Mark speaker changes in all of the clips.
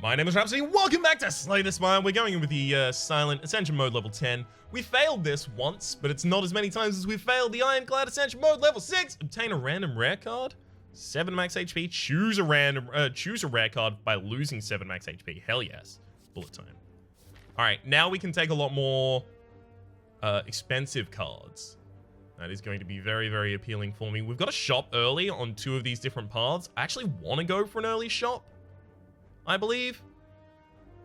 Speaker 1: My name is Rhapsody. Welcome back to Slay the Spire. We're going in with the Silent Ascension mode level 10. We failed this once, but it's not as many times as we failed the Ironclad Ascension mode level 6. Obtain a random rare card. 7 max HP. Choose a rare card by losing 7 max HP. Hell yes. Bullet time. Alright, now we can take a lot more expensive cards. That is going to be very, very appealing for me. We've got a shop early on 2 of these different paths. I actually want to go for an early shop, I believe.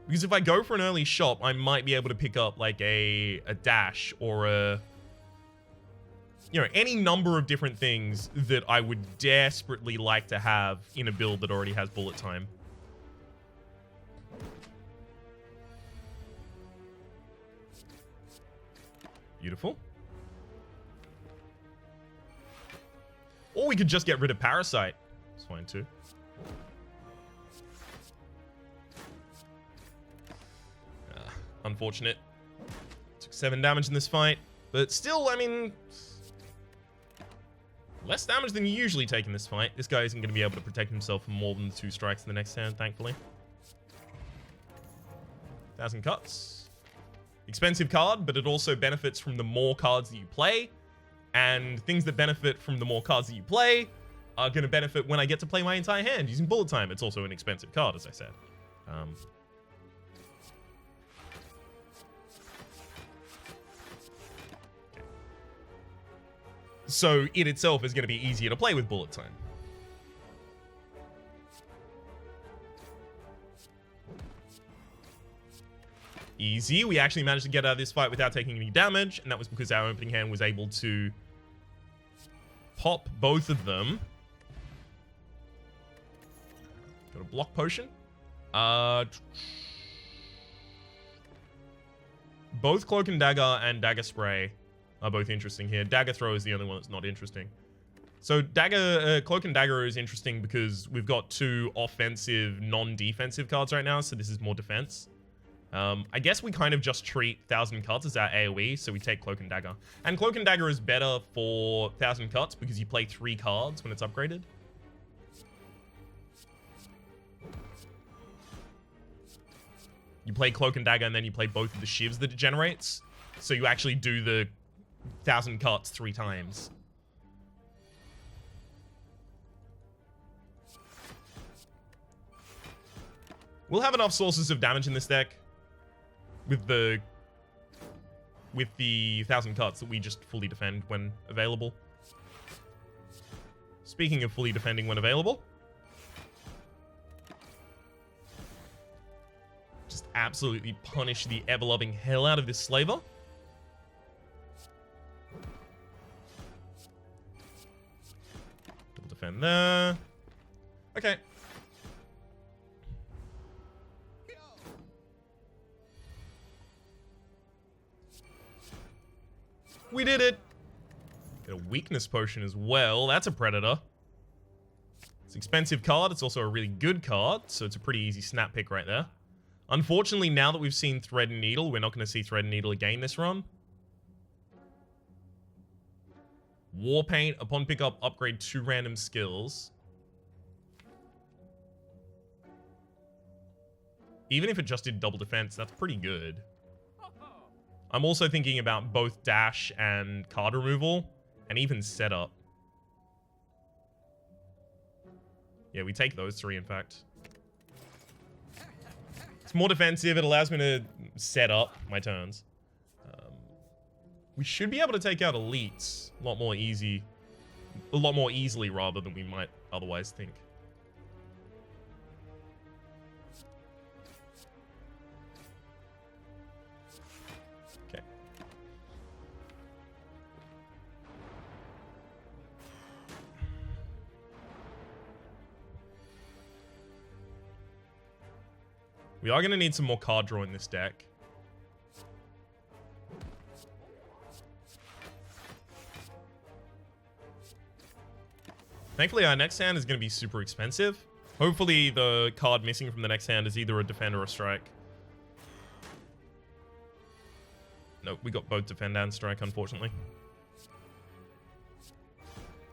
Speaker 1: Because if I go for an early shop, I might be able to pick up like a dash or any number of different things that I would desperately like to have in a build that already has bullet time. Beautiful. Or we could just get rid of Parasite. It's fine too. Unfortunate. Took 7 damage in this fight. But still, I mean, less damage than you usually take in this fight. This guy isn't going to be able to protect himself from more than 2 strikes in the next hand, thankfully. 1,000 cuts. Expensive card, but it also benefits from the more cards that you play. And things that benefit from the more cards that you play are going to benefit when I get to play my entire hand using bullet time. It's also an expensive card, as I said. So it itself is going to be easier to play with bullet time. Easy. We actually managed to get out of this fight without taking any damage, and that was because our opening hand was able to pop both of them. Got a block potion. Both Cloak and Dagger and Dagger Spray are both interesting here. Dagger Throw is the only one that's not interesting. So Cloak and Dagger is interesting because we've got 2 offensive, non-defensive cards right now, so this is more defense. I guess we kind of just treat 1,000 cuts as our AoE, so we take Cloak and Dagger. And Cloak and Dagger is better for 1,000 cuts because you play 3 cards when it's upgraded. You play Cloak and Dagger and then you play both of the shivs that it generates. So you actually do the 1,000 cuts 3 times. We'll have enough sources of damage in this deck with the 1,000 cuts that we just fully defend when available. Speaking of fully defending when available, just absolutely punish the ever-loving hell out of this slaver. Double defend there. Okay. We did it! Get a weakness potion as well. That's a predator. It's an expensive card. It's also a really good card, so it's a pretty easy snap pick right there. Unfortunately, now that we've seen Thread and Needle, we're not going to see Thread and Needle again this run. War Paint. Upon pickup, upgrade 2 random skills. Even if it just did double defense, that's pretty good. I'm also thinking about both dash and card removal, and even setup. Yeah, we take those 3, in fact. It's more defensive. It allows me to set up my turns. We should be able to take out elites a lot more easily rather than we might otherwise think. Okay. We are going to need some more card draw in this deck. Thankfully, our next hand is going to be super expensive. Hopefully, the card missing from the next hand is either a defend or a strike. Nope, we got both defend and strike, unfortunately.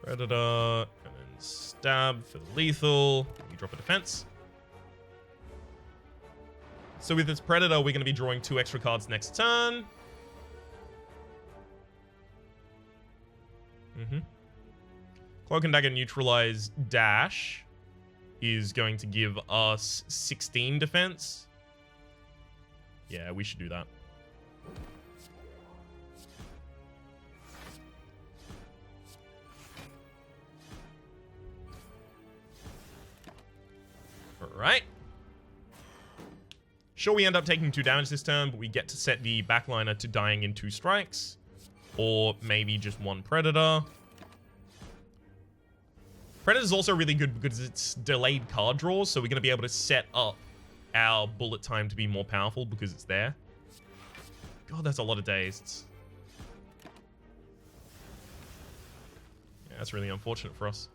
Speaker 1: Predator, and then stab for the lethal. You drop a defense. So with this Predator, we're going to be drawing 2 extra cards next turn. Cloak and Dagger neutralize dash is going to give us 16 defense. Yeah, we should do that. Alright. Sure, we end up taking 2 damage this turn, but we get to set the backliner to dying in 2 strikes. Or maybe just 1 Predator. Predator's also really good because it's delayed card draws, so we're going to be able to set up our bullet time to be more powerful because it's there. God, that's a lot of dazed. Yeah, that's really unfortunate for us.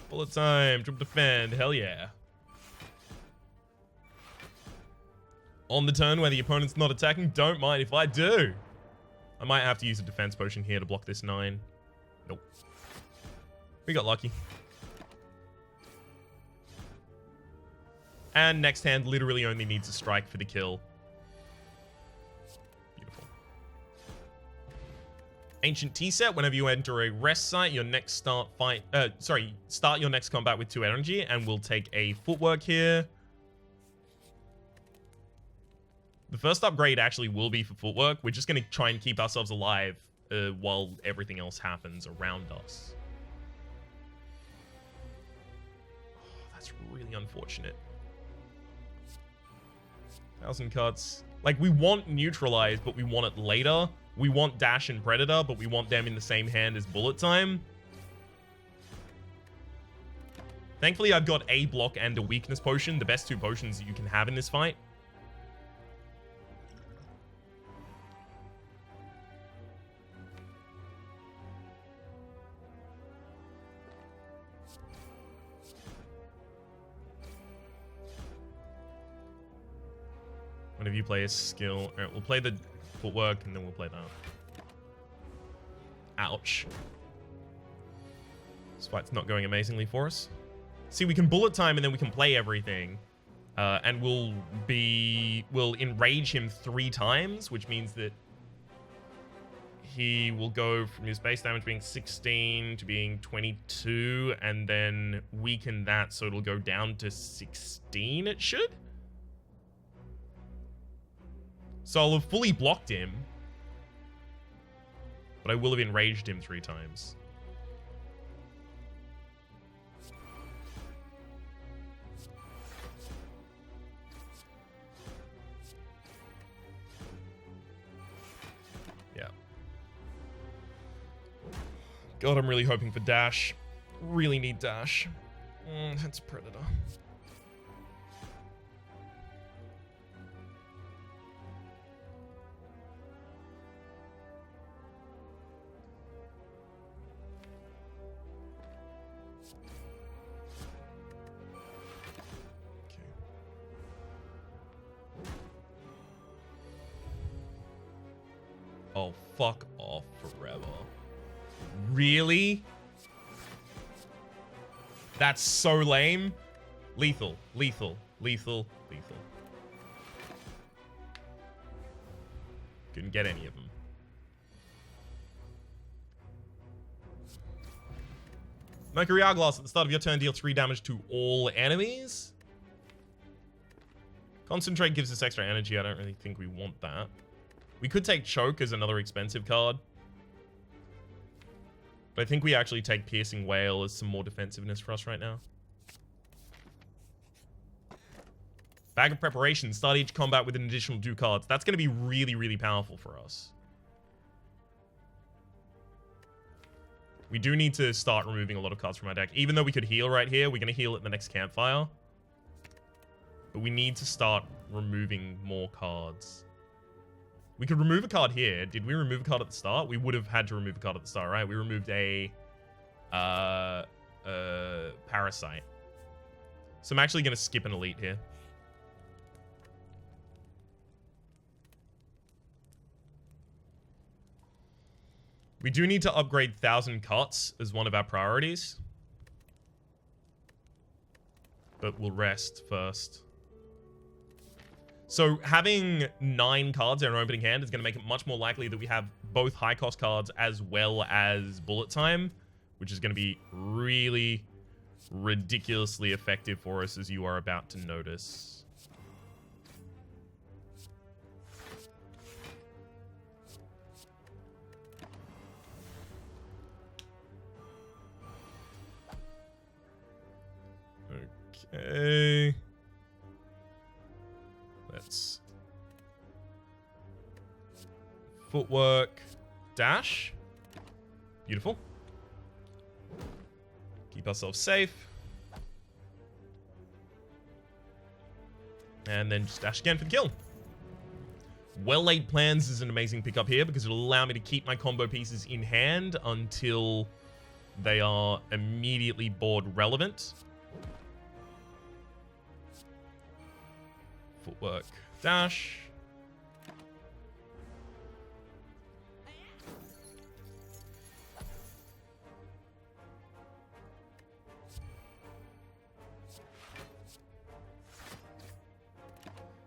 Speaker 1: Bullet time, triple defend, hell yeah. On the turn where the opponent's not attacking, don't mind if I do. I might have to use a defense potion here to block this 9. Nope. We got lucky. And next hand literally only needs a strike for the kill. Beautiful. Ancient Tea set. Whenever you enter a rest site, your next start your next combat with 2 energy, and we'll take a footwork here. The first upgrade actually will be for footwork. We're just going to try and keep ourselves alive while everything else happens around us. Oh, that's really unfortunate. 1,000 cuts. Like, we want neutralize, but we want it later. We want dash and predator, but we want them in the same hand as bullet time. Thankfully, I've got a block and a weakness potion, the best 2 potions that you can have in this fight. Whenever you play a skill... Alright, we'll play the footwork and then we'll play that. Ouch. This fight's not going amazingly for us. See, we can bullet time and then we can play everything. And we'll enrage him 3 times, which means that he will go from his base damage being 16 to being 22, and then weaken that so it'll go down to 16, it should? So I'll have fully blocked him, but I will have enraged him 3 times. Yeah. God, I'm really hoping for dash. Really need dash. That's Predator. Oh, fuck off forever. Really? That's so lame. Lethal, lethal, lethal, lethal. Couldn't get any of them. Mercury Hourglass at the start of your turn, deal 3 damage to all enemies. Concentrate gives us extra energy. I don't really think we want that. We could take Choke as another expensive card. But I think we actually take Piercing Wail as some more defensiveness for us right now. Bag of Preparation. Start each combat with an additional 2 cards. That's going to be really, really powerful for us. We do need to start removing a lot of cards from our deck. Even though we could heal right here, we're going to heal at the next campfire. But we need to start removing more cards. We could remove a card here. Did we remove a card at the start? We would have had to remove a card at the start, right? We removed a Parasite. So I'm actually going to skip an Elite here. We do need to upgrade 1,000 Cuts as one of our priorities. but we'll rest first. So having 9 cards in our opening hand is going to make it much more likely that we have both high cost cards as well as bullet time, which is going to be really ridiculously effective for us, as you are about to notice. Okay. Let's footwork dash. Beautiful. Keep ourselves safe. And then just dash again for the kill. Well Laid Plans is an amazing pickup here because it'll allow me to keep my combo pieces in hand until they are immediately board relevant. Footwork dash.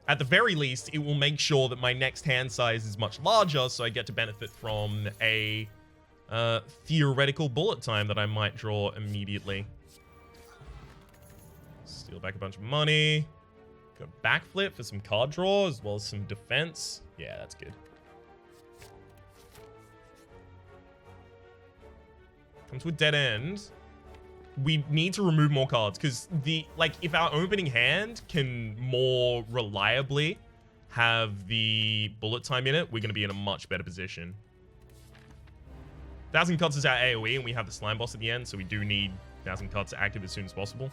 Speaker 1: At the very least, it will make sure that my next hand size is much larger, so I get to benefit from a theoretical bullet time that I might draw immediately. Steal back a bunch of money. Got a backflip for some card draw, as well as some defense. Yeah, that's good. Come to a dead end. We need to remove more cards, because if our opening hand can more reliably have the bullet time in it, we're going to be in a much better position. 1,000 cuts is our AoE, and we have the slime boss at the end, so we do need 1,000 cuts active as soon as possible.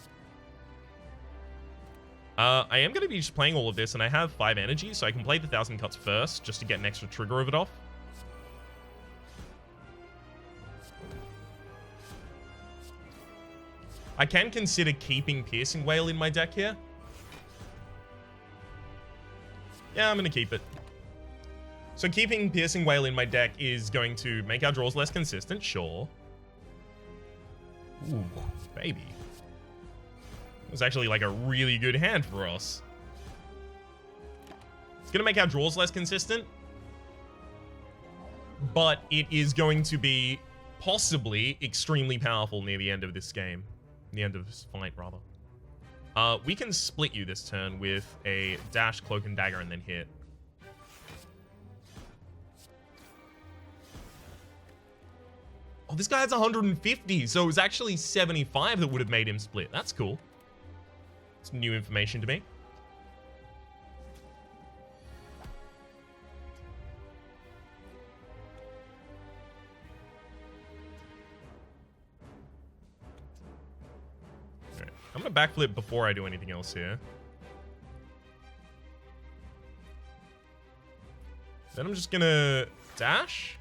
Speaker 1: I am going to be just playing all of this, and I have 5 energy, so I can play the 1,000 cuts first, just to get an extra trigger of it off. I can consider keeping Piercing Wail in my deck here. Yeah, I'm going to keep it. So keeping Piercing Wail in my deck is going to make our draws less consistent, sure. Ooh, baby. It was actually like a really good hand for us. It's going to make our draws less consistent, but it is going to be possibly extremely powerful near the end of this game. The end of this fight, rather. We can split you this turn with a dash, cloak, and dagger, and then hit. Oh, this guy has 150, so it was actually 75 that would have made him split. That's cool. It's new information to me. All right. I'm going to backflip before I do anything else here. Then I'm just going to dash.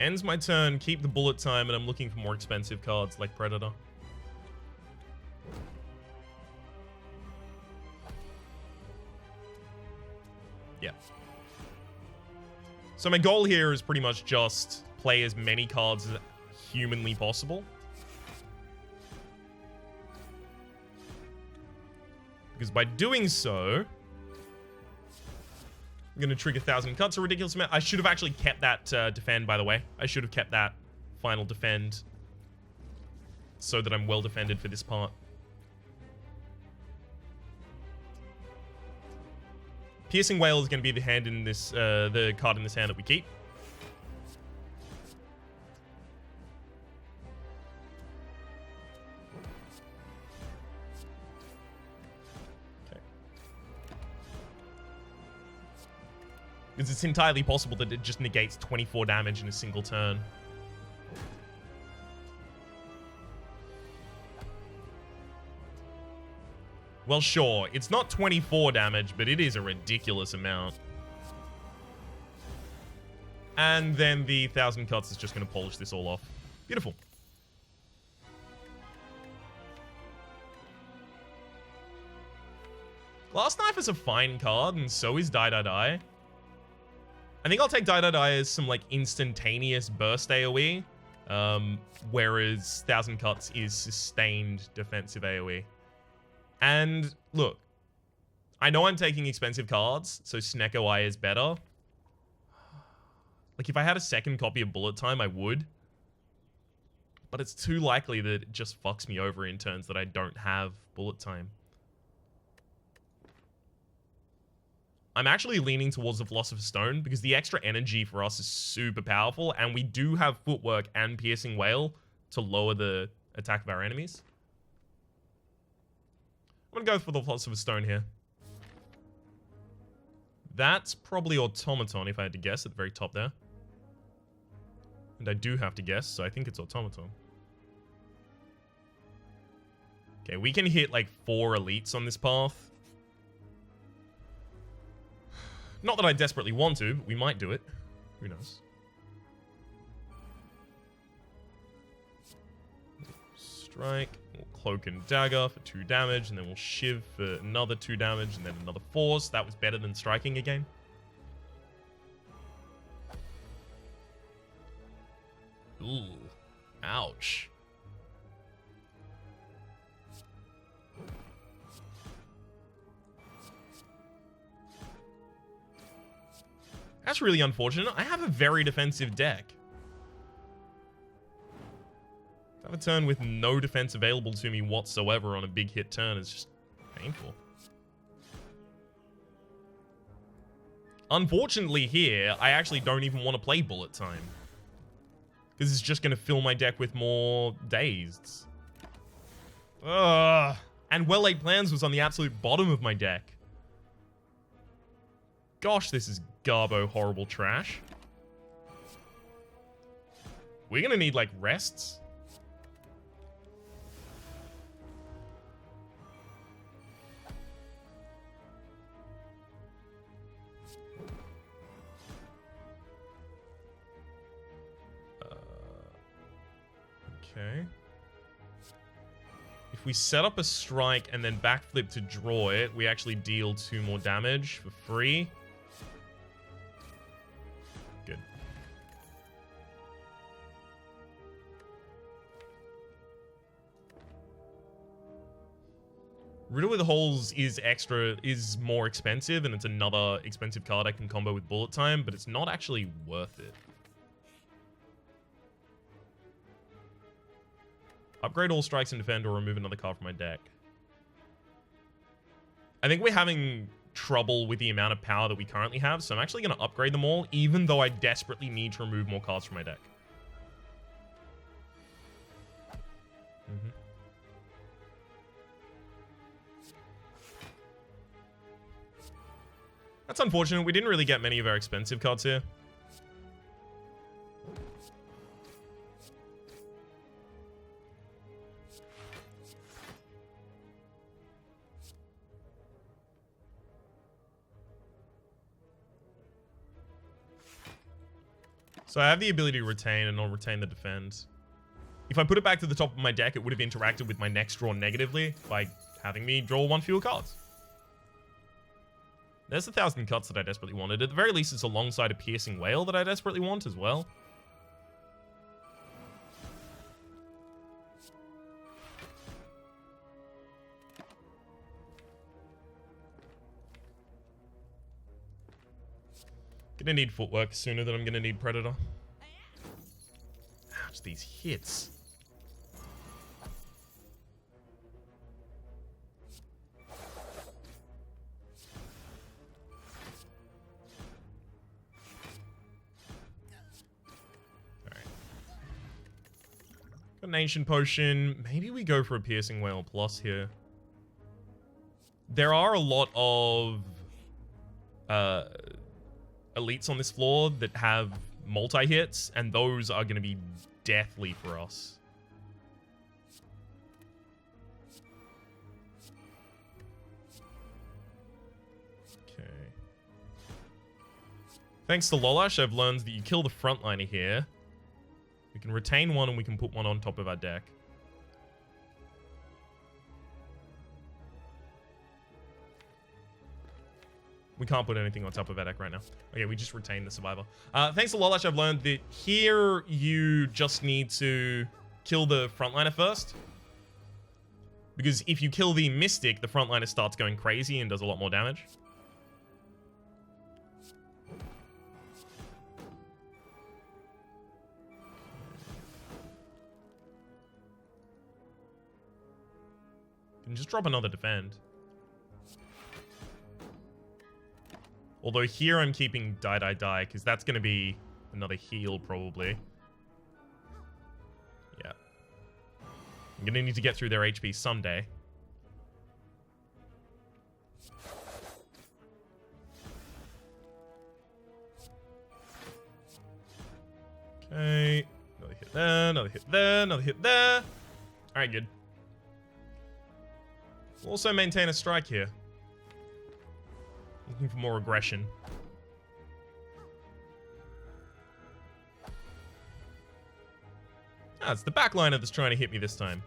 Speaker 1: Ends my turn, keep the bullet time, and I'm looking for more expensive cards like Predator. Yeah. So my goal here is pretty much just play as many cards as humanly possible. Because by doing so, I'm going to trigger 1,000 cuts, a ridiculous amount. I should have actually kept that defend, by the way. I should have kept that final defend so that I'm well defended for this part. Piercing Wail is going to be the hand in this, the card in this hand that we keep. Okay. Because it's entirely possible that it just negates 24 damage in a single turn. Well, sure, it's not 24 damage, but it is a ridiculous amount. And then the 1,000 cuts is just going to polish this all off. Beautiful. Glass Knife is a fine card, and so is Die Die Die. I think I'll take Die Die Die as some, like, instantaneous burst AoE, whereas 1,000 cuts is sustained defensive AoE. And look, I know I'm taking expensive cards, so Snecko Eye is better. Like, if I had a second copy of Bullet Time, I would. But it's too likely that it just fucks me over in turns that I don't have Bullet Time. I'm actually leaning towards the Philosopher's Stone because the extra energy for us is super powerful, and we do have Footwork and Piercing Wail to lower the attack of our enemies. I'm gonna go for the Philosopher's Stone here. That's probably Automaton if I had to guess at the very top there. And I do have to guess, so I think it's Automaton. Okay, we can hit like 4 elites on this path. Not that I desperately want to, but we might do it. Who knows? Strike. We'll Cloak and Dagger for 2 damage, and then we'll Shiv for another 2 damage, and then another Force. That was better than striking again. Ooh. Ouch. That's really unfortunate. I have a very defensive deck. To have a turn with no defense available to me whatsoever on a big hit turn is just painful. Unfortunately here, I actually don't even want to play Bullet Time. Because it's just going to fill my deck with more Dazed. Ugh. And Well Laid Plans was on the absolute bottom of my deck. Gosh, this is Garbo horrible trash. We're gonna need, like, rests. Okay. If we set up a strike and then backflip to draw it, we actually deal 2 more damage for free. Good. Riddle with Holes is more expensive, and it's another expensive card I can combo with Bullet Time, but it's not actually worth it. Upgrade all strikes and defend or remove another card from my deck. I think we're having trouble with the amount of power that we currently have, so I'm actually going to upgrade them all, even though I desperately need to remove more cards from my deck. That's unfortunate. We didn't really get many of our expensive cards here. So I have the ability to retain, and I'll retain the defend. If I put it back to the top of my deck, it would have interacted with my next draw negatively by having me draw 1 fewer cards. There's 1,000 cuts that I desperately wanted. At the very least, it's alongside a Piercing Wail that I desperately want as well. Gonna need Footwork sooner than I'm gonna need Predator. Ouch, these hits. Alright. Got an Ancient Potion. Maybe we go for a Piercing Wail Plus here. There are a lot of elites on this floor that have multi-hits, and those are going to be deathly for us. Okay. Thanks to Lolash, I've learned that you kill the frontliner here. We can retain 1 and we can put 1 on top of our deck. We can't put anything on top of our deck right now. Okay, we just retain the Survivor. Thanks to Lolash, I've learned that here you just need to kill the frontliner first. Because if you kill the Mystic, the frontliner starts going crazy and does a lot more damage. Can just drop another defend. Although here I'm keeping die, because that's going to be another heal, probably. Yeah. I'm going to need to get through their HP someday. Okay. Another hit there, another hit there, another hit there. Alright, good. We'll also maintain a strike here. Looking for more aggression. Ah, it's the backliner that's trying to hit me this time.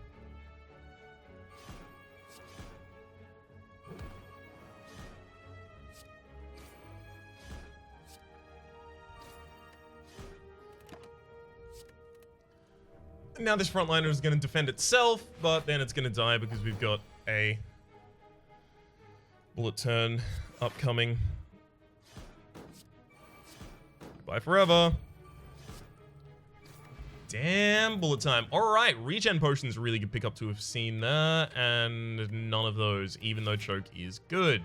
Speaker 1: And now this frontliner is going to defend itself, but then it's going to die because we've got a bullet turn upcoming. Bye forever. Damn, bullet time. Alright, regen potions really good pickup to have seen there, and none of those, even though choke is good.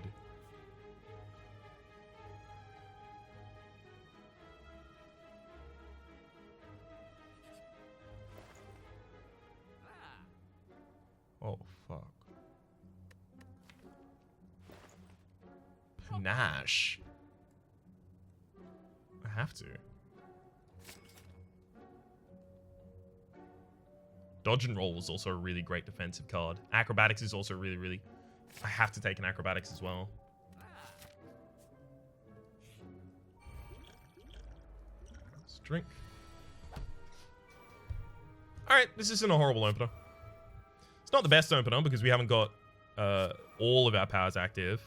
Speaker 1: Oh, fuck. Panache. I have to. Dodge and roll was also a really great defensive card. Acrobatics is also really... I have to take an acrobatics as well. Let's drink. Alright, this isn't a horrible opener. It's not the best opener because we haven't got all of our powers active.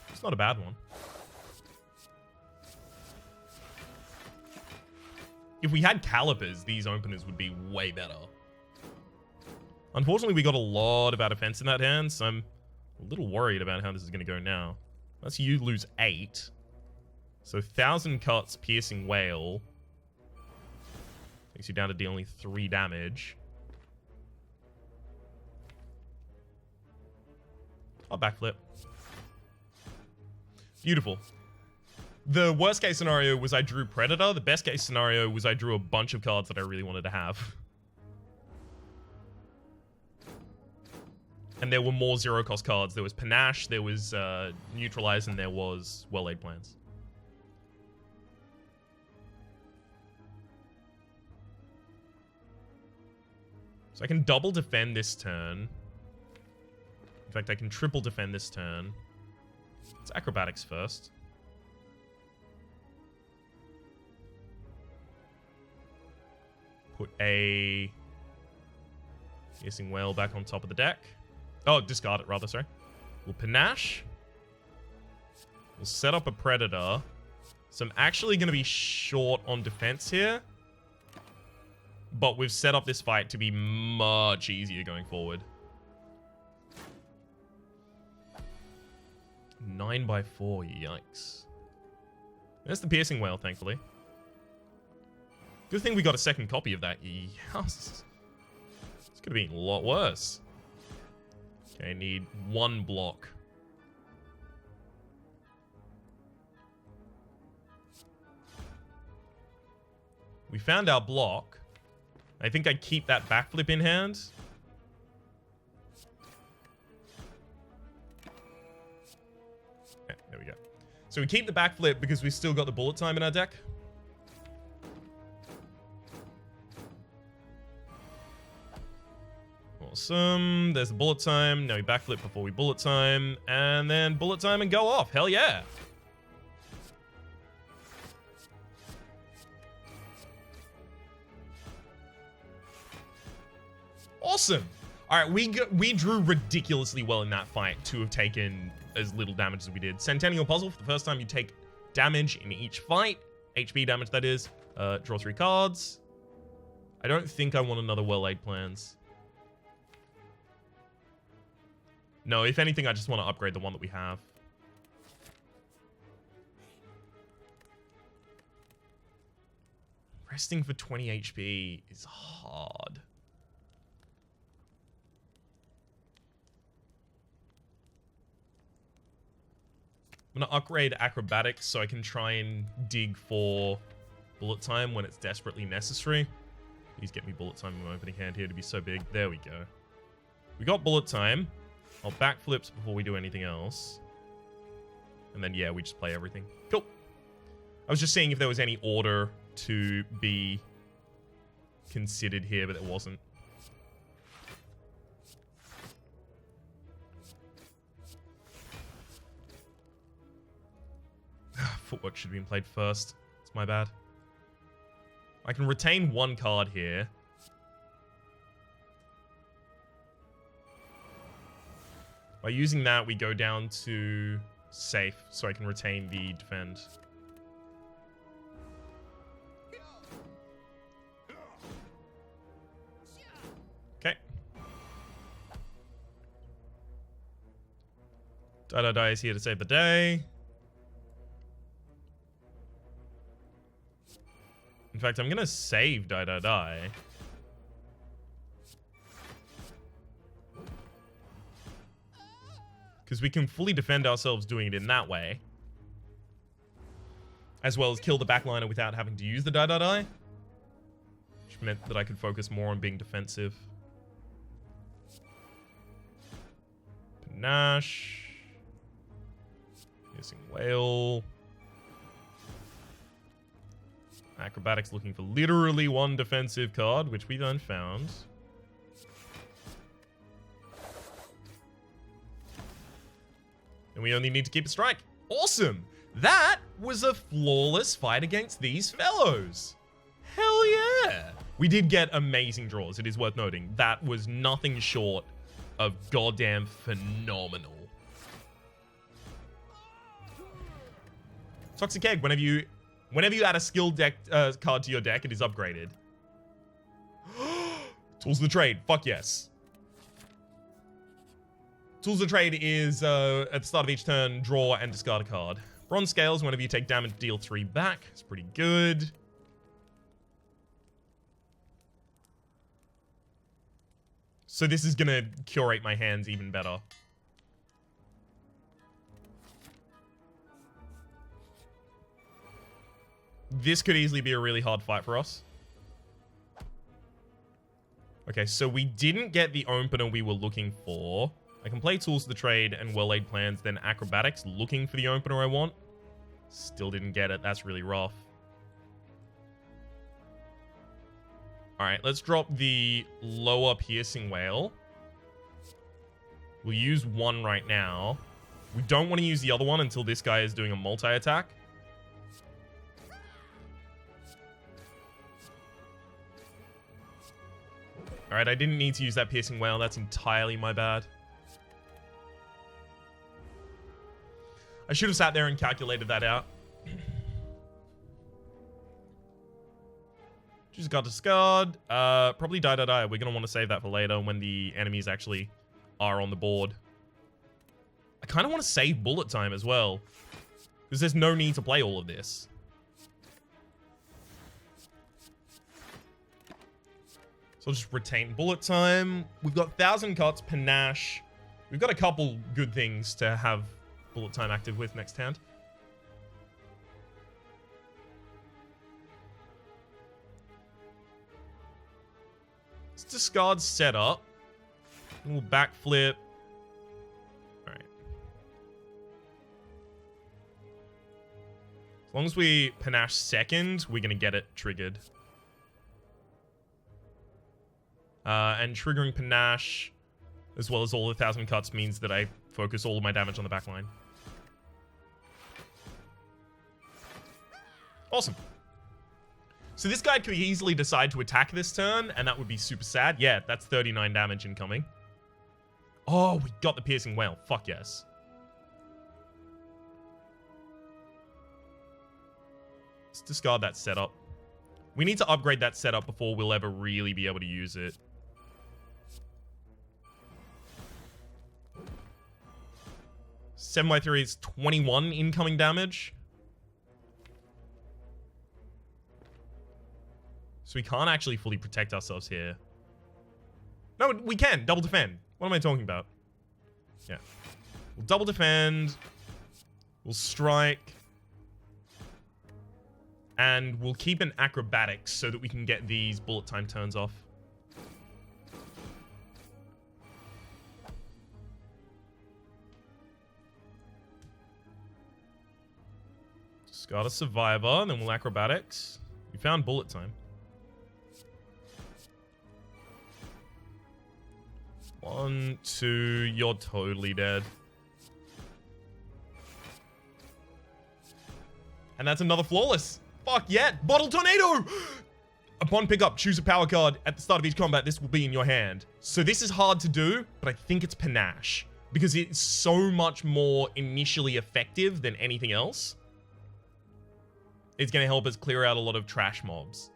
Speaker 1: It's not a bad one. If we had calipers, these openers would be way better. Unfortunately, we got a lot of our defense in that hand, so I'm a little worried about how this is going to go now. Unless you lose 8. So 1,000 cuts, piercing whale. Takes you down to deal only 3 damage. I'll backflip. Beautiful. The worst case scenario was I drew Predator. The best case scenario was I drew a bunch of cards that I really wanted to have. And there were more zero cost cards. There was Panache, there was Neutralize, and there was Well-Laid Plans. So I can double defend this turn. In fact, I can triple defend this turn. It's acrobatics first. Put a piercing whale back on top of the deck. Oh, discard it rather, sorry. We'll panache. We'll set up a predator. So I'm actually going to be short on defense here. But we've set up this fight to be much easier going forward. 9x4, yikes. There's the piercing whale, thankfully. Good thing we got a second copy of that. Yes. It's gonna be a lot worse. Okay, need 1 block. We found our block. I think I'd keep that backflip in hand. Okay, there we go. So we keep the backflip because we still got the bullet time in our deck. Awesome. There's the bullet time. Now we backflip before we bullet time. And then bullet time and go off. Hell yeah. Awesome. All right, we drew ridiculously well in that fight to have taken as little damage as we did. Centennial Puzzle, for the first time you take damage in each fight. HP damage, that is. Draw 3 cards. I don't think I want another Well-Laid Plans. No, if anything, I just want to upgrade the one that we have. Resting for 20 HP is hard. I'm going to upgrade acrobatics so I can try and dig for bullet time when it's desperately necessary. Please get me bullet time in my opening hand here to be so big. There we go. We got bullet time. I'll backflips before we do anything else. And then, yeah, we just play everything. Cool. I was just seeing if there was any order to be considered here, but it wasn't. Footwork should have been played first. It's my bad. I can retain one card here. By using that, we go down to safe, so I can retain the defend. Okay. Die is here to save the day. In fact, I'm gonna save Die. Because we can fully defend ourselves doing it in that way. As well as kill the backliner without having to use the Die. Which meant that I could focus more on being defensive. Panache. Missing whale. Acrobatics looking for literally one defensive card, which we then found. And we only need to keep a strike. Awesome! That was a flawless fight against these fellows. Hell yeah! We did get amazing draws, it is worth noting. That was nothing short of goddamn phenomenal. Toxic Egg, whenever you add a skill deck card to your deck, it is upgraded. Tools of the Trade. Fuck yes. Tools of the Trade is, at the start of each turn, draw and discard a card. Bronze Scales, whenever you take damage, deal 3 back. It's pretty good. So this is going to curate my hands even better. This could easily be a really hard fight for us. Okay, so we didn't get the opener we were looking for. I can play Tools of the Trade and Well-Laid Plans, then Acrobatics, looking for the opener I want. Still didn't get it. That's really rough. Alright, let's drop the lower Piercing Whale. We'll use one right now. We don't want to use the other one until this guy is doing a multi-attack. Alright, I didn't need to use that Piercing Whale. That's entirely my bad. I should have sat there and calculated that out. Just got discard. Probably die. We're going to want to save that for later when the enemies actually are on the board. I kind of want to save bullet time as well, because there's no need to play all of this. So I'll just retain bullet time. We've got 1,000 cuts, panache. We've got a couple good things to have bullet time active with next hand. Let's discard setup. And we'll backflip. Alright. As long as we panache second, we're going to get it triggered. And triggering panache, as well as all the 1,000 cuts, means that I focus all of my damage on the back line. Awesome. So this guy could easily decide to attack this turn, and that would be super sad. Yeah, that's 39 damage incoming. Oh, we got the Piercing Whale. Fuck yes. Let's discard that setup. We need to upgrade that setup before we'll ever really be able to use it. 7x3 is 21 incoming damage. So we can't actually fully protect ourselves here. No, we can. Double defend. What am I talking about? Yeah. We'll double defend. We'll strike. And we'll keep an acrobatics so that we can get these bullet time turns off. Just got a survivor, and then we'll acrobatics. We found bullet time. 1, 2, you're totally dead. And that's another flawless. Fuck yeah. Bottle tornado! Upon pickup, choose a power card. At the start of each combat, this will be in your hand. So this is hard to do, but I think it's panache. Because it's so much more initially effective than anything else. It's going to help us clear out a lot of trash mobs.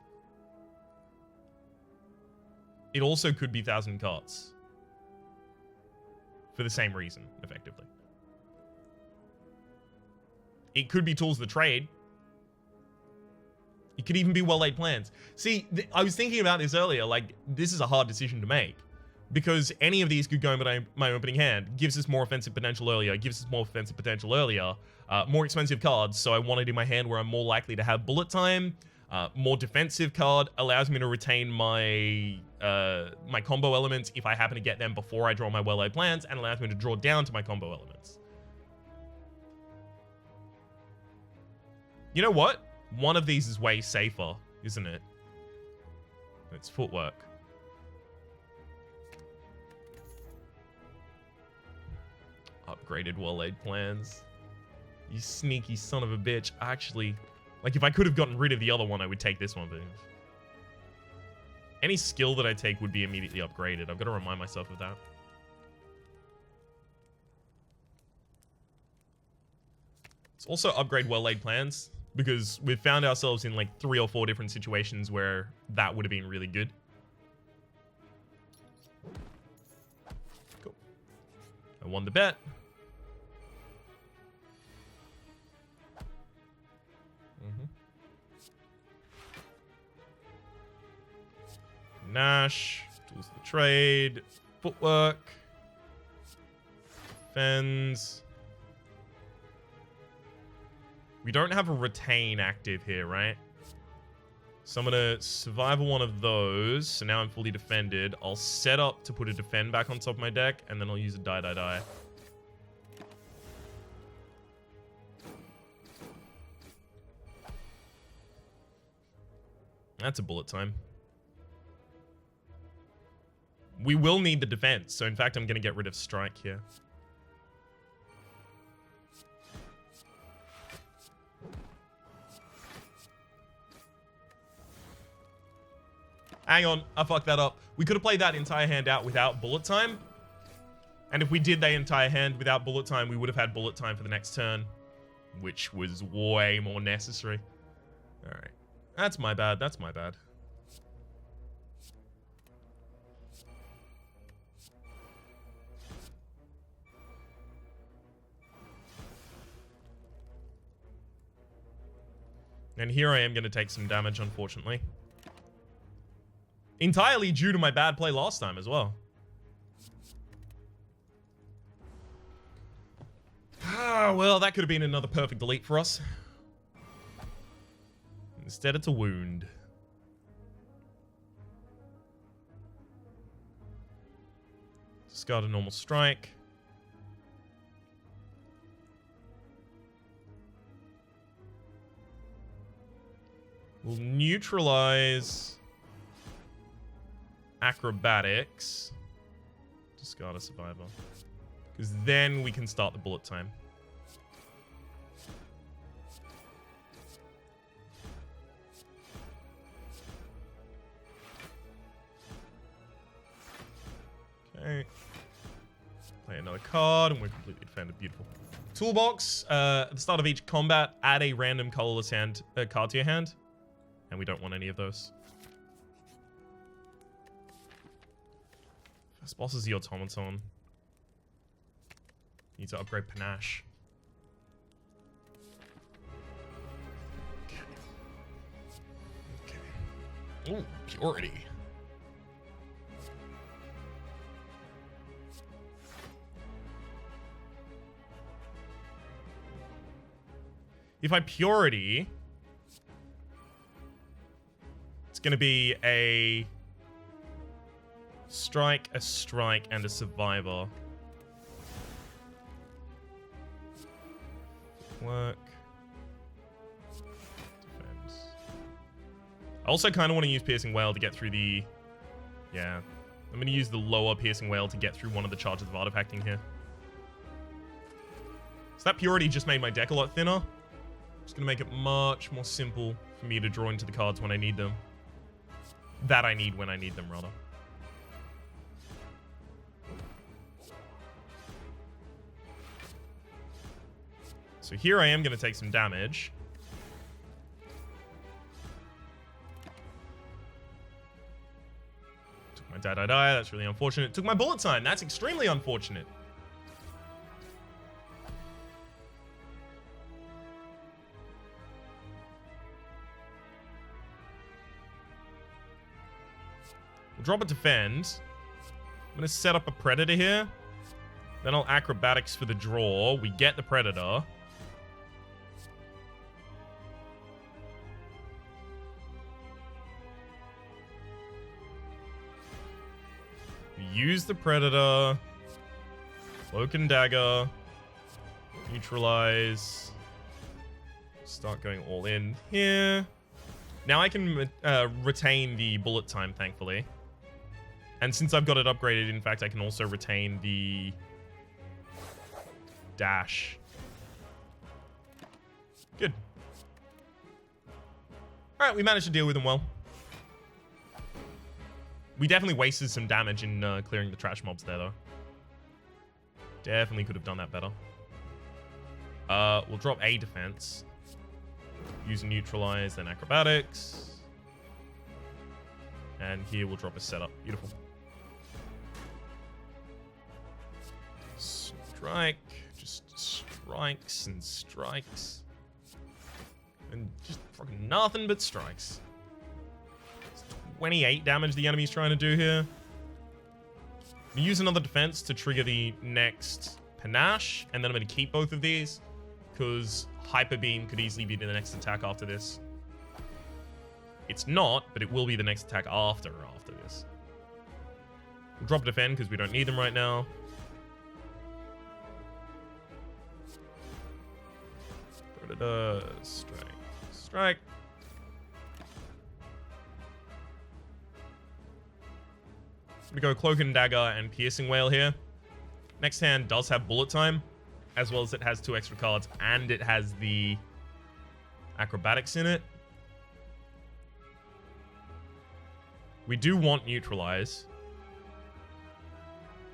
Speaker 1: It also could be 1,000 cards. For the same reason, effectively. It could be Tools of the Trade. It could even be well-laid plans. See, I was thinking about this earlier, like, this is a hard decision to make. Because any of these could go in my opening hand. Gives us more offensive potential earlier, more expensive cards, so I want it in my hand where I'm more likely to have bullet time. More defensive card allows me to retain my my combo elements if I happen to get them before I draw my well-laid plans, and allows me to draw down to my combo elements. You know what? One of these is way safer, isn't it? It's footwork. Upgraded well-laid plans. You sneaky son of a bitch. Actually, like, if I could have gotten rid of the other one, I would take this one, but any skill that I take would be immediately upgraded. I've got to remind myself of that. Let's also upgrade well-laid plans, because we've found ourselves in like 3 or 4 different situations where that would have been really good. Cool. I won the bet. Nash, Tools of the Trade, footwork, defends. We don't have a retain active here, right? So I'm gonna survive one of those. So now I'm fully defended. I'll set up to put a defend back on top of my deck, and then I'll use a die. That's a bullet time. We will need the defense, so in fact, I'm going to get rid of strike here. Hang on, I fucked that up. We could have played that entire hand out without bullet time. And if we did the entire hand without bullet time, we would have had bullet time for the next turn, which was way more necessary. All right. That's my bad. That's my bad. And here I am going to take some damage, unfortunately. Entirely due to my bad play last time as well. Ah, well, that could have been another perfect delete for us. Instead, it's a wound. Discard a normal strike. We'll neutralize acrobatics. Discard a survivor. Because then we can start the bullet time. Okay. Play another card, and we're completely defended. Beautiful. Toolbox. At the start of each combat, add a random colorless card to your hand. And we don't want any of those. First boss is the automaton. Need to upgrade panache. Ooh, purity. If I purity, it's going to be a strike, and a survivor. Work. Defense. I also kind of want to use Piercing Wail to get through the... Yeah. I'm going to use the lower Piercing Wail to get through one of the charges of artifacting here. So that purity just made my deck a lot thinner. It's going to make it much more simple for me to draw into the cards when I need them. That I need when I need them, rather. So here I am going to take some damage. Took my die. That's really unfortunate. Took my bullet time. That's extremely unfortunate. We'll drop a defend. I'm going to set up a predator here. Then I'll acrobatics for the draw. We get the predator. Use the predator. Cloak and dagger. Neutralize. Start going all in here. Now I can retain the bullet time, thankfully. And since I've got it upgraded, in fact, I can also retain the dash. Good. Alright, we managed to deal with them well. We definitely wasted some damage in clearing the trash mobs there, though. Definitely could have done that better. We'll drop a defense. Use neutralize, then acrobatics. And here we'll drop a setup. Beautiful. Strike. Just strikes and strikes. And just fucking nothing but strikes. 28 damage the enemy's trying to do here. I'm use another defense to trigger the next panache, and then I'm going to keep both of these, because Hyper Beam could easily be the next attack after this. It's not, but it will be the next attack after this. We'll drop a defend because we don't need them right now. Strike. Strike. I'm going to go Cloak and Dagger and Piercing Wail here. Next hand does have bullet time, as well as it has 2 extra cards, and it has the acrobatics in it. We do want neutralize.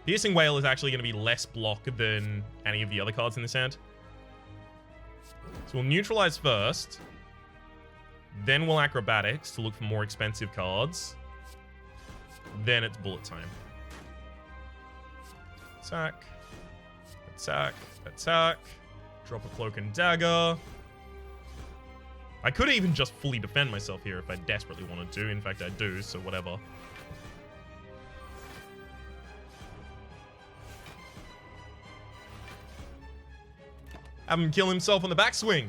Speaker 1: Piercing Wail is actually going to be less block than any of the other cards in this hand. So we'll neutralize first. Then we'll acrobatics to look for more expensive cards. Then it's bullet time. Attack. Attack. Attack. Drop a Cloak and Dagger. I could even just fully defend myself here if I desperately wanted to. In fact, I do, so whatever. Have him kill himself on the backswing.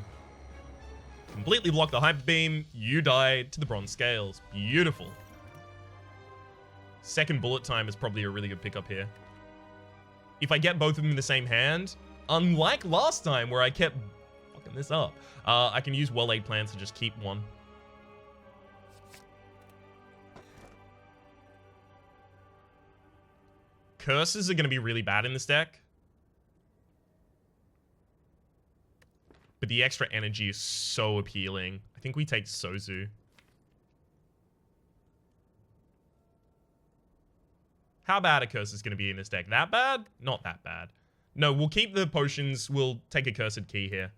Speaker 1: Completely block the Hyper Beam. You die to the Bronze Scales. Beautiful. Second bullet time is probably a really good pickup here. If I get both of them in the same hand, unlike last time where I kept fucking this up, I can use well-laid plans to just keep one. Curses are going to be really bad in this deck. But the extra energy is so appealing. I think we take Sozu. How bad a curse is going to be in this deck? That bad? Not that bad. No, we'll keep the potions. We'll take a cursed key here.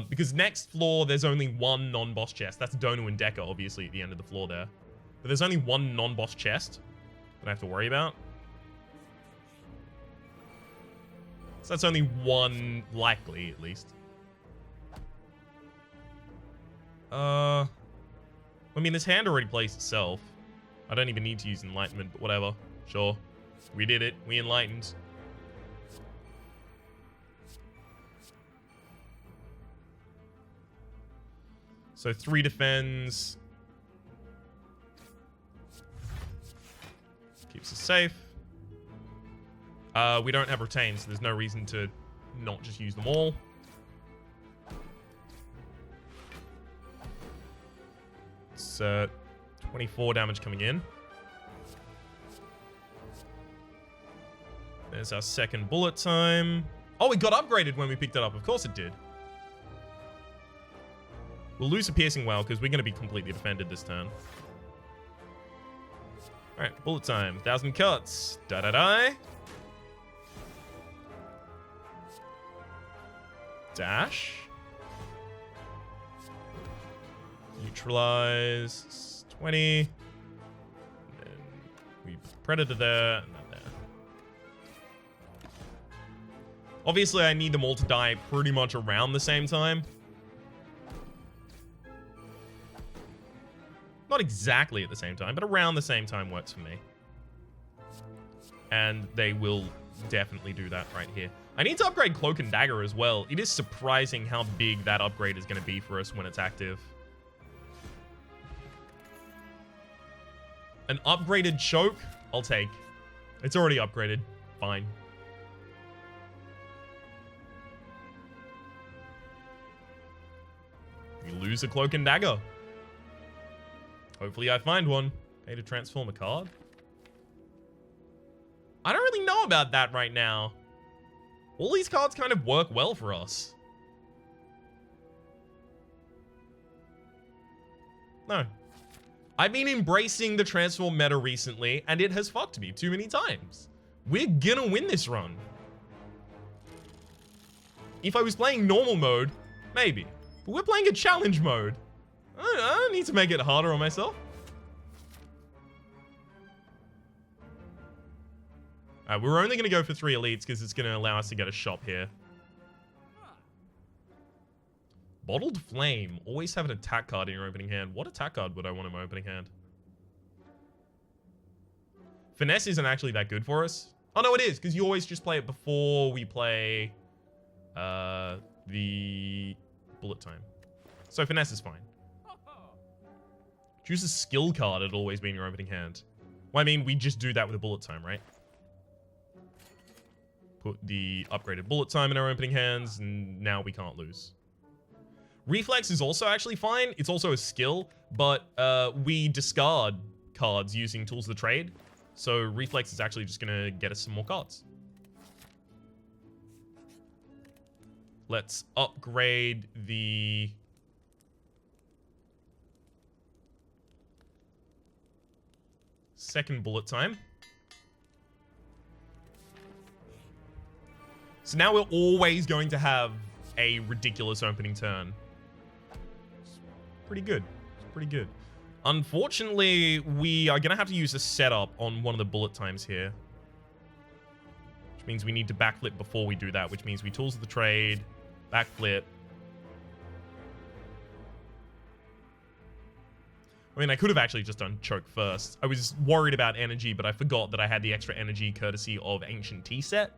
Speaker 1: Because next floor, there's only one non-boss chest. That's Donu and Deca, obviously, at the end of the floor there. But there's only one non-boss chest that I have to worry about. So that's only one likely, at least. Well, I mean, this hand already plays itself. I don't even need to use Enlightenment, but whatever. Sure. We did it. We enlightened. So 3 defends. Keeps us safe. We don't have retain, so there's no reason to not just use them all. It's 24 damage coming in. There's our second bullet time. Oh, it got upgraded when we picked it up. Of course it did. We'll lose a piercing well because we're going to be completely defended this turn. Alright, bullet time. 1,000 cuts. Da-da-da. Dash. Neutralize. 20. And then we put the Predator there. And then there. Obviously, I need them all to die pretty much around the same time. Not exactly at the same time, but around the same time works for me. And they will definitely do that right here. I need to upgrade Cloak and Dagger as well. It is surprising how big that upgrade is going to be for us when it's active. An upgraded Choke, I'll take. It's already upgraded. Fine. We lose a Cloak and Dagger. Hopefully I find one. Pay to transform a card. I don't really know about that right now. All these cards kind of work well for us. No. I've been embracing the transform meta recently, and it has fucked me too many times. We're gonna win this run. If I was playing normal mode, maybe. But we're playing a challenge mode. I don't need to make it harder on myself. We're only going to go for 3 elites because it's going to allow us to get a shop here. Bottled Flame. Always have an attack card in your opening hand. What attack card would I want in my opening hand? Finesse isn't actually that good for us. Oh, no, it is, because you always just play it before we play the bullet time. So Finesse is fine. Choose a skill card, it'll always be in your opening hand. Well, I mean, we just do that with a bullet time, right? Put the upgraded bullet time in our opening hands, and now we can't lose. Reflex is also actually fine. It's also a skill, but we discard cards using Tools of the Trade. So Reflex is actually just going to get us some more cards. Let's upgrade the... second bullet time. So now we're always going to have a ridiculous opening turn. It's pretty good. It's pretty good. Unfortunately, we are going to have to use a setup on one of the bullet times here. Which means we need to backflip before we do that, which means we Tools of the Trade, backflip. I mean, I could have actually just done Choke first. I was worried about energy, but I forgot that I had the extra energy courtesy of Ancient Tea Set.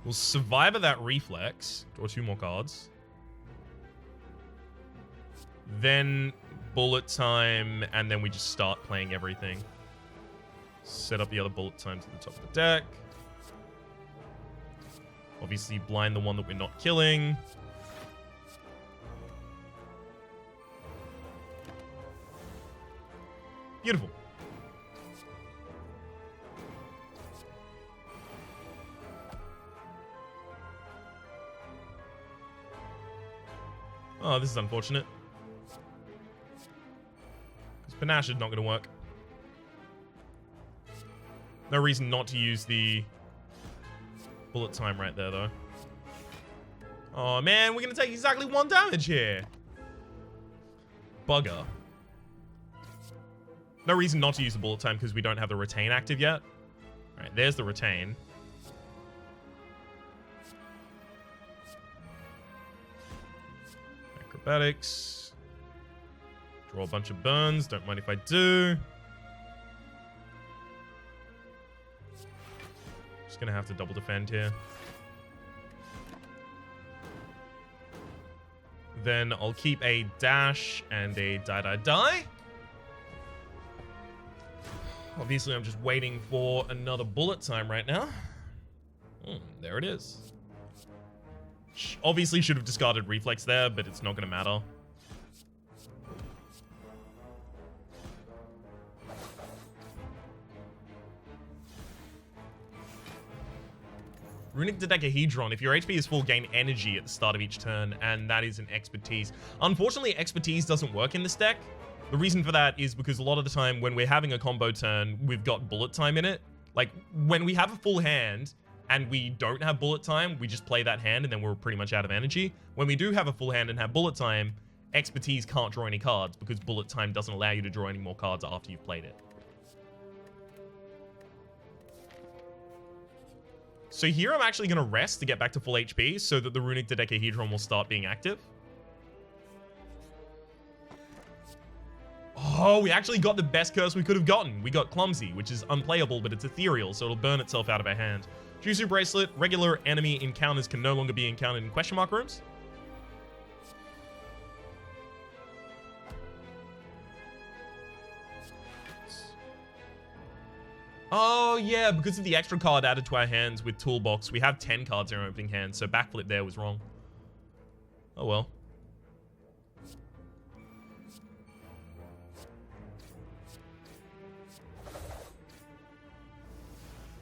Speaker 1: We'll Survivor that Reflex. Draw 2 more cards. Then bullet time, and then we just start playing everything. Set up the other bullet times at the top of the deck. Obviously, blind the one that we're not killing. Beautiful. Oh, this is unfortunate. Because Panache is not going to work. No reason not to use the bullet time right there, though. Oh, man, we're going to take exactly 1 damage here. Bugger. No reason not to use the bullet time because we don't have the retain active yet. All right, there's the retain. Acrobatics. Draw a bunch of burns. Don't mind if I do. Just gonna have to double defend here. Then I'll keep a dash and a die. Obviously, I'm just waiting for another bullet time right now. There it is. Obviously should have discarded reflex there, but it's not going to matter. Runic Dodecahedron. If your HP is full, gain energy at the start of each turn, and that is an expertise. Unfortunately, expertise doesn't work in this deck. The reason for that is because a lot of the time when we're having a combo turn, we've got bullet time in it. Like, when we have a full hand and we don't have bullet time, we just play that hand and then we're pretty much out of energy. When we do have a full hand and have bullet time, expertise can't draw any cards because bullet time doesn't allow you to draw any more cards after you've played it. So here I'm actually going to rest to get back to full HP so that the Runic Dodecahedron will start being active. Oh, we actually got the best curse we could have gotten. We got Clumsy, which is unplayable, but it's ethereal, so it'll burn itself out of our hand. Jutsu Bracelet. Regular enemy encounters can no longer be encountered in question mark rooms. Oh, yeah, because of the extra card added to our hands with Toolbox, we have 10 cards in our opening hand, so backflip there was wrong. Oh, well.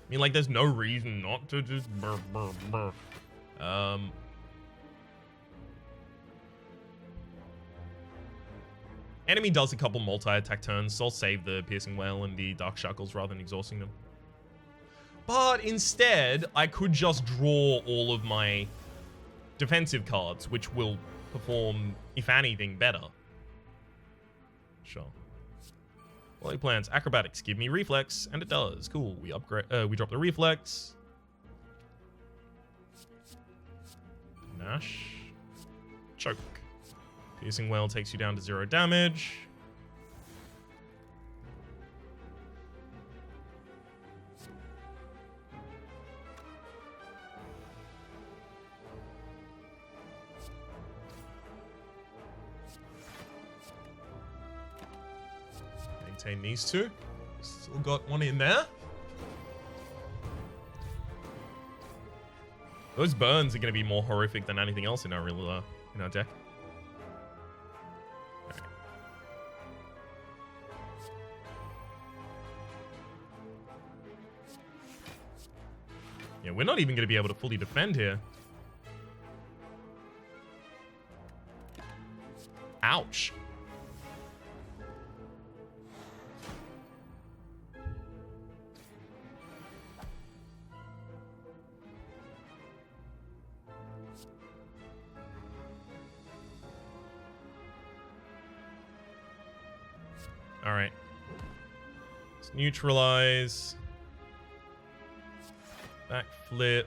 Speaker 1: I mean, like, there's no reason not to just Enemy does a couple multi-attack turns, so I'll save the Piercing Wail and the Dark Shackles rather than exhausting them. But instead, I could just draw all of my defensive cards, which will perform, if anything, better. Sure. Volley plans. Acrobatics. Give me reflex, and it does. Cool. We upgrade. We drop the reflex. Nash. Choke. Piercing Wail takes you down to 0 damage. Maintain these two. Still got one in there. Those burns are going to be more horrific than anything else in our deck. Yeah, we're not even going to be able to fully defend here. Ouch. All right. Let's neutralize. Backflip.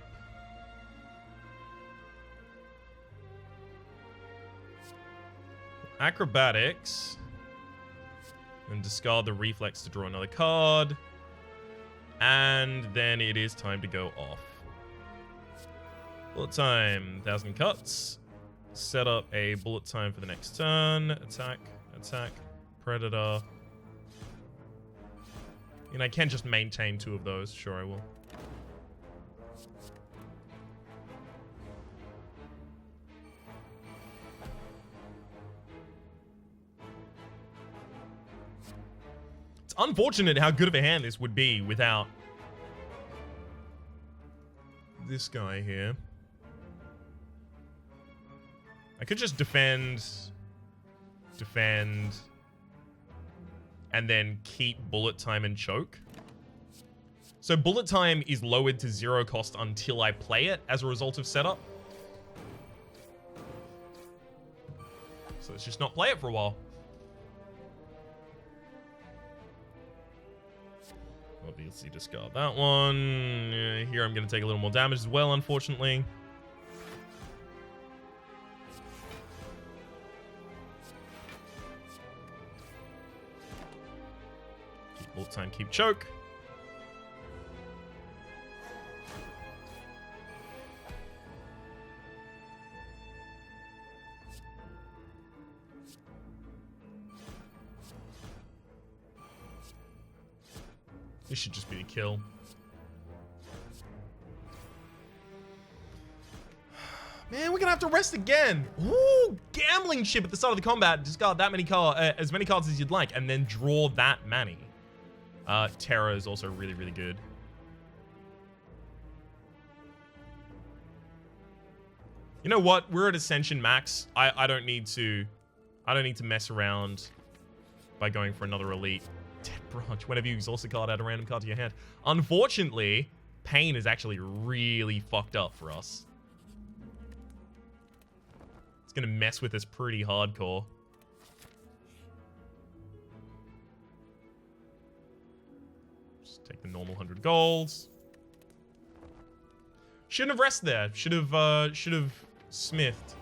Speaker 1: Acrobatics. And discard the reflex to draw another card. And then it is time to go off. Bullet time. 1,000 cuts. Set up a bullet time for the next turn. Attack. Attack. Predator. And I can just maintain 2 of those. Sure, I will. It's unfortunate how good of a hand this would be without this guy here. I could just defend, and then keep bullet time and choke. So bullet time is lowered to 0 cost until I play it as a result of setup. So let's just not play it for a while. Obviously discard that one. Here I'm going to take a little more damage as well, unfortunately. Bullet time, keep choke. This should just be the kill. Man, we're gonna have to rest again. Ooh, gambling chip at the start of the combat. Discard that many as many cards as you'd like, and then draw that many. Terror is also really, really good. You know what? We're at Ascension max. I don't need to mess around by going for another elite. Dead Branch. Whenever you exhaust a card, add a random card to your hand. Unfortunately, Pain is actually really fucked up for us. It's gonna mess with us pretty hardcore. Just take the normal 100 golds. Shouldn't have rested there. Should have smithed.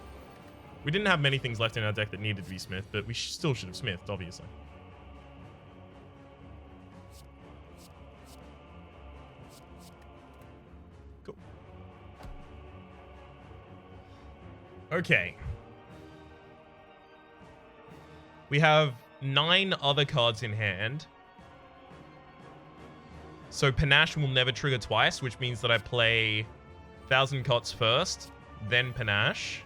Speaker 1: We didn't have many things left in our deck that needed to be smithed, but we still should have smithed, obviously. Cool. Okay. We have 9 other cards in hand. So Panache will never trigger twice, which means that I play 1,000 Cots first, then Panache.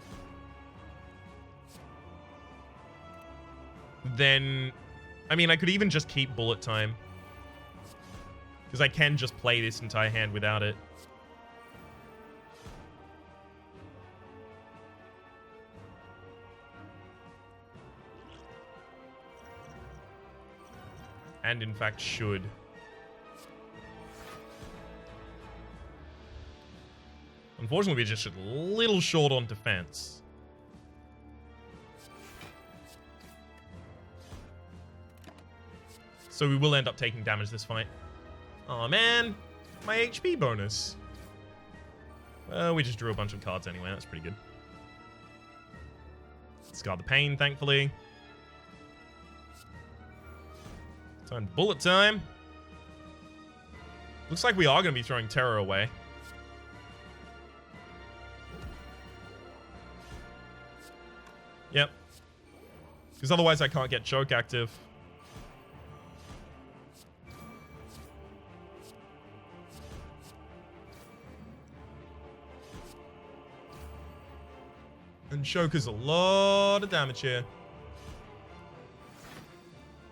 Speaker 1: Then, I mean, I could even just keep Bullet Time. Because I can just play this entire hand without it. And in fact should. Unfortunately, we're just a little short on defense. So we will end up taking damage this fight. Oh man, my HP bonus. Well, we just drew a bunch of cards anyway, that's pretty good. Discard the Pain, thankfully. Time to Bullet Time. Looks like we are going to be throwing Terror away. Yep. Because otherwise I can't get Choke active. And Choke is a lot of damage here.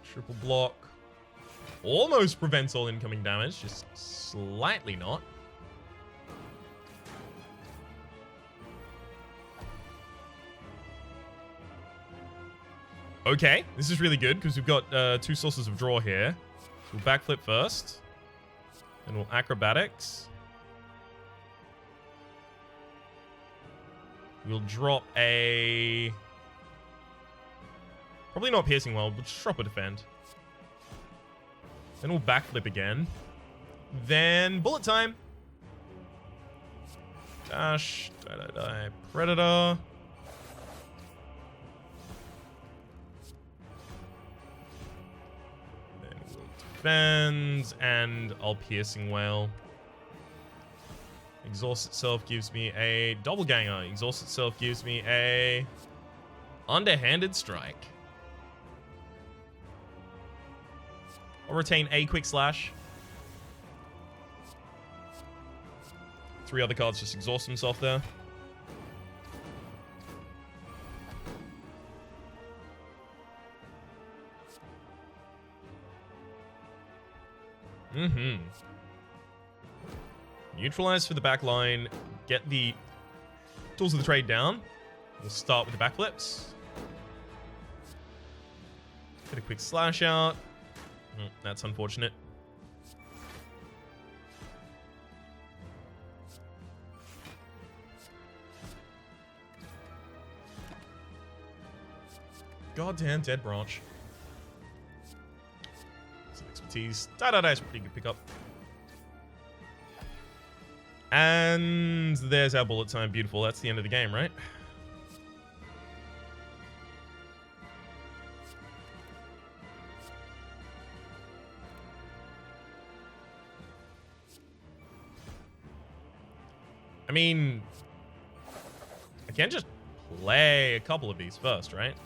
Speaker 1: Triple block. Almost prevents all incoming damage, just slightly not. Okay, this is really good because we've got 2 sources of draw here. We'll backflip first. Then we'll acrobatics. We'll drop a... Probably not piercing well, we'll just drop a defend. Then we'll backflip again. Then Bullet Time. Dash. Die. Predator. Then we'll defend. And I'll Piercing Wail. Exhaust itself gives me a Doppelganger. Exhaust itself gives me a Underhanded Strike. I'll retain a Quick Slash. 3 other cards just exhaust himself there. Neutralize for the back line. Get the Tools of the Trade down. We'll start with the backflips. Get a Quick Slash out. That's unfortunate. Goddamn Dead Branch. Some expertise. Da-da-da is a pretty good pickup. And there's our Bullet Time. Beautiful. That's the end of the game, right? I mean, I can just play a couple of these first, right?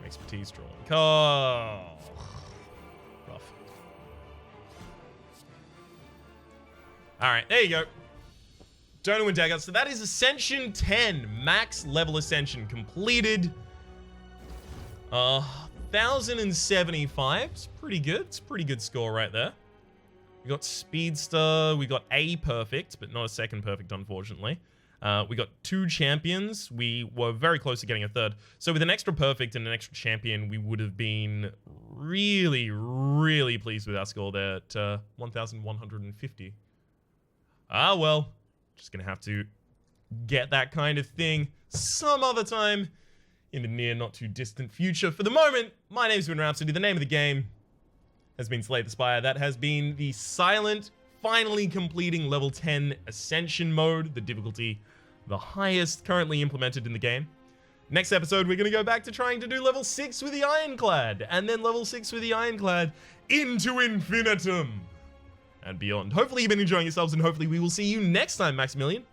Speaker 1: Expertise drawing. Oh, rough. All right, there you go. Dono and Dagger. So that is Ascension 10, max level Ascension completed. 1075. It's pretty good. It's a pretty good score right there. We got Speedster. We got a perfect, but not a second perfect, unfortunately. We got 2 champions. We were very close to getting a third. So with an extra perfect and an extra champion, we would have been really, really pleased with our score there at 1,150. Ah, well. Just going to have to get that kind of thing some other time in the near, not too distant future. For the moment, my name's been Rhapsody. The name of the game has been Slay the Spire. That has been the silent, finally completing level 10 Ascension mode, the difficulty the highest currently implemented in the game. Next episode, we're going to go back to trying to do level 6 with the Ironclad, and then level 6 with the Ironclad into infinitum and beyond. Hopefully you've been enjoying yourselves, and hopefully we will see you next time, Maximilian.